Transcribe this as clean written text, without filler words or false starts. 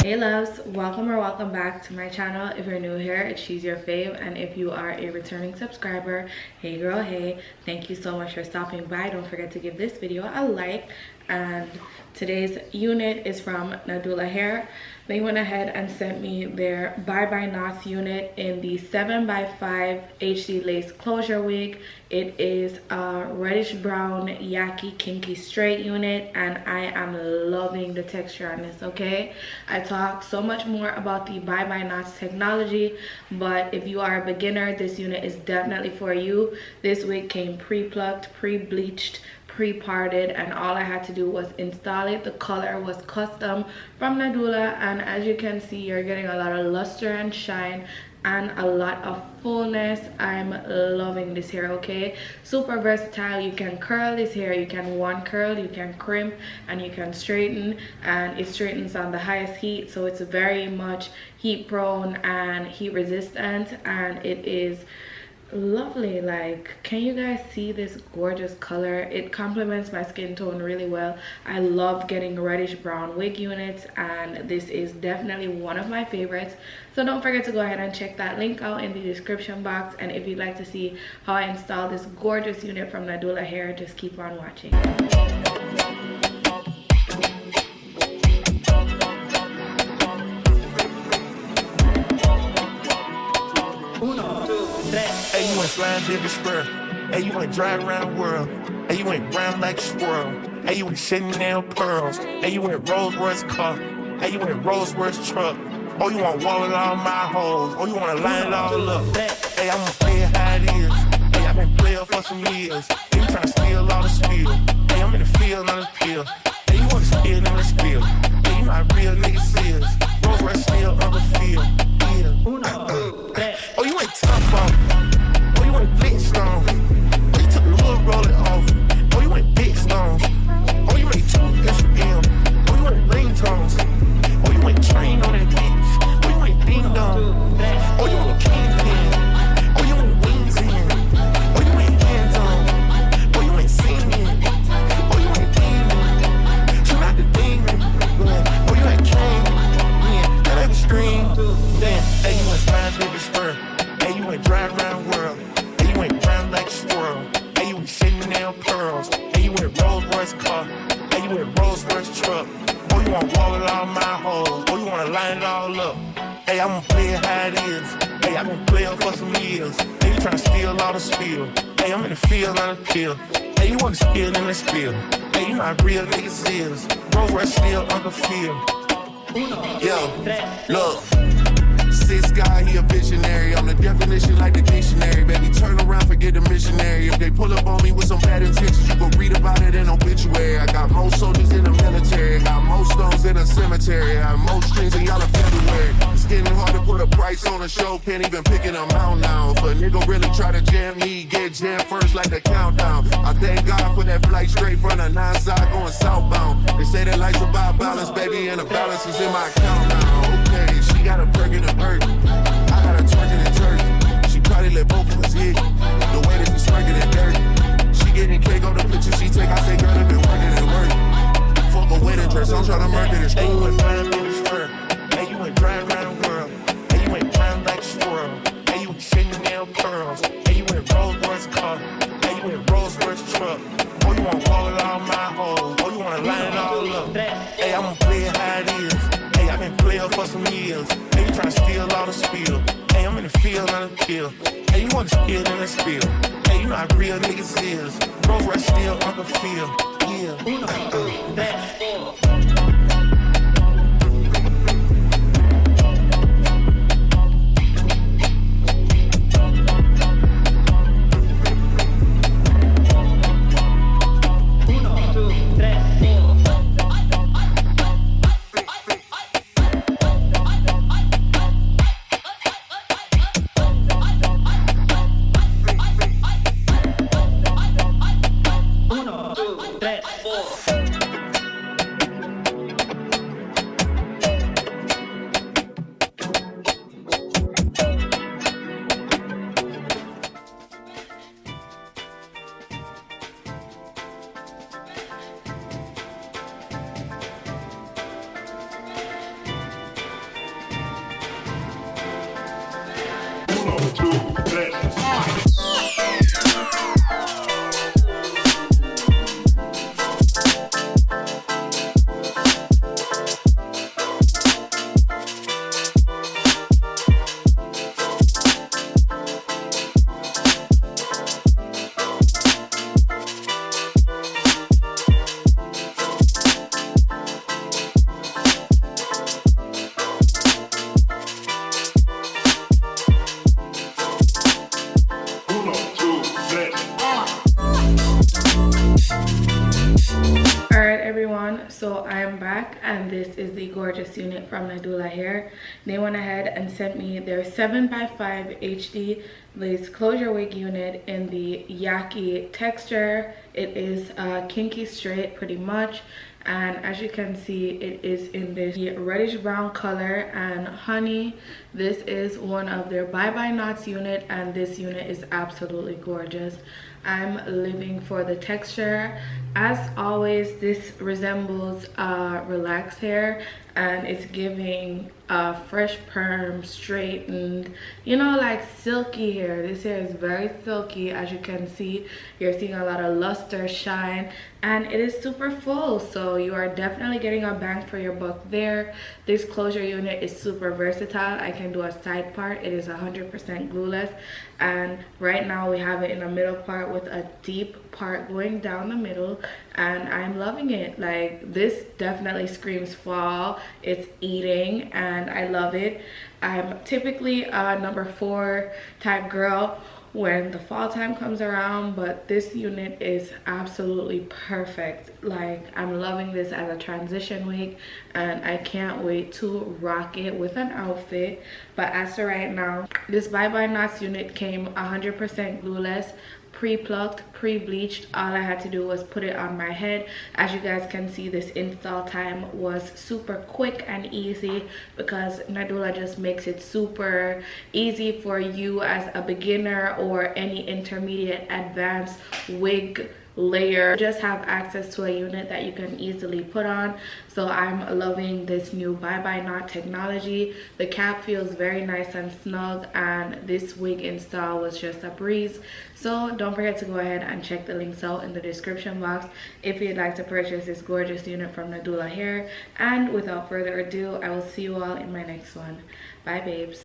Hey loves, welcome or welcome back to my channel. If you're new here, it's She's Your Fave, and if you are a returning subscriber, hey girl, hey, thank you so much for stopping by. Don't forget to give this video a like. And today's unit is from Nadula Hair. They went ahead and sent me their Bye Bye Knots unit in the 7x5 HD lace closure wig. It is a reddish brown Yaki kinky straight unit, and I am loving the texture on this. Okay, I talk so much more about the Bye Bye Knots technology, but if you are a beginner, this unit is definitely for you. This wig came pre-plucked, pre-bleached, pre-parted, and all I had to do was install it. The color was custom from Nadula, and as you can see, you're getting a lot of luster and shine and a lot of fullness. I'm loving this hair. Okay, super versatile. You can curl this hair, you can one curl, you can crimp, and you can straighten, and it straightens on the highest heat, so it's very much heat prone and heat resistant, and it is lovely. Like, can you guys see this gorgeous color? It complements my skin tone really well. I love getting reddish brown wig units, and this is definitely one of my favorites. So don't forget to go ahead and check that link out in the description box, and if you'd like to see how I install this gorgeous unit from Nadula Hair, just keep on watching. Hey, you ain't flying baby spur. Hey, you ain't driving around the world. Hey, you ain't brown like a squirrel. Hey, you ain't sitting down pearls. Hey, you ain't Rolls Royce car. Hey, you ain't Rolls Royce truck. Oh, you want wallet all my hoes. Oh, you want to line it all up. Hey, I'm gonna play it how it is. Hey, I've been playing for some years. Hey, you tryna steal all the spill. Hey, I'm in the field on the pill. Hey, you wanna steal in the spill. Hey, you know how real niggas is. Rolls Royce still on the field. Yeah. Oh, you ain't tough on. Oh, you ain't Flintstone. Oh, you took the little roll it off. Oh, you ain't big stones. Oh, you ain't 2 extra M. Oh, you ain't ringtones. Oh, you ain't trained on that bitch. Oh, you ain't ding dong. Oh, you ain't kingpin. Oh, you ain't wings in. Oh, you ain't hands on. Oh, you ain't singing. Oh, you ain't demon. So not the demon. Oh, you ain't king. Yeah, that ain't a scream. Damn, hey, you ain't flying baby spur. Hey, you ain't driving around the world. Hey, you ain't brown like a squirrel. Hey, you ain't sitting down pearls. Hey, you ain't Rolls Royce car. Hey, you ain't Rolls Royce truck. Oh, you want wallet all my hoes. Oh, you wanna line it all up. Hey, I'm gonna play it how it is. Hey, I've been playing for some years. Hey, you tryna steal all the spill. Hey, I'm in the field on the pill. Hey, you wanna steal in the spill. Hey, you know how real niggas is. Rolls Royce still on the field. Yo, look. Sis guy, he a visionary. I'm the definition like the dictionary. Baby, turn around, forget the missionary. If they pull up on me with some bad intentions, you go read about it in obituary. I got more soldiers in the military. I got more stones in the cemetery. I have more strings than y'all in February. It's getting hard to put a price on a show. Can't even pick it amount now. If a nigga really try to jam me, get jammed first like the countdown. I thank God for that flight straight from the 9 side going southbound. They say that life's about balance, baby, and the balance is in my account now. Okay, she got a perk in the bird. I got her twerking and turkey. She probably let both of us hit. The way that she smirking and dirty. She getting cake on the picture she take. I say, girl, I've been working and working. Fuck a wedding dress, I'm trying to murk it and school. Hey, you ain't flying in the spur. Hey, you ain't driving around the world. Hey, you ain't brown like a squirrel. Hey, you ain't sitting down pearls. Hey, you ain't Rolls Royce car. Hey, you ain't Rolls Royce truck. Oh, you want wallet all my hoes. Oh, you wanna line it all up. Hey, I'm gonna play it how it is. Hey, I've been playing for some years. Hey, you tryna steal all the spill. Hey, I'm in the field on the pill. Hey, you wanna steal in the spill. Hey, you know how real niggas is. Rolls Royce still on the field. Yeah. back, and this is the gorgeous unit from Nadula Hair. They went ahead and sent me their 7x5 HD lace closure wig unit in the Yaki texture. It is kinky straight pretty much, and as you can see, it is in this reddish brown color. And honey, this is one of their bye bye knots unit, and this unit is absolutely gorgeous. I'm living for the texture. As always, this resembles relaxed hair, and it's giving fresh perm, straightened, you know, like silky hair. This hair is very silky. As you can see, you're seeing a lot of luster, shine, and it is super full, so you are definitely getting a bang for your buck there. This closure unit is super versatile. I can do a side part. It is 100% glueless, and right now we have it in the middle part with a deep part going down the middle, and I'm loving it. Like, this definitely screams fall. It's eating, and I love it. I'm typically a number 4 type girl when the fall time comes around, but this unit is absolutely perfect. Like, I'm loving this as a transition wig, and I can't wait to rock it with an outfit. But as for right now, this bye bye knots unit came 100% glueless, pre-plucked, pre-bleached. All I had to do was put it on my head. As you guys can see, this install time was super quick and easy because Nadula just makes it super easy for you as a beginner or any intermediate advanced wig layer. Just have access to a unit that you can easily put on. So I'm loving this new bye bye knot technology. The cap feels very nice and snug, and this wig install was just a breeze. So don't forget to go ahead and check the links out in the description box if you'd like to purchase this gorgeous unit from Nadula Hair. And without further ado, I will see you all in my next one. Bye babes.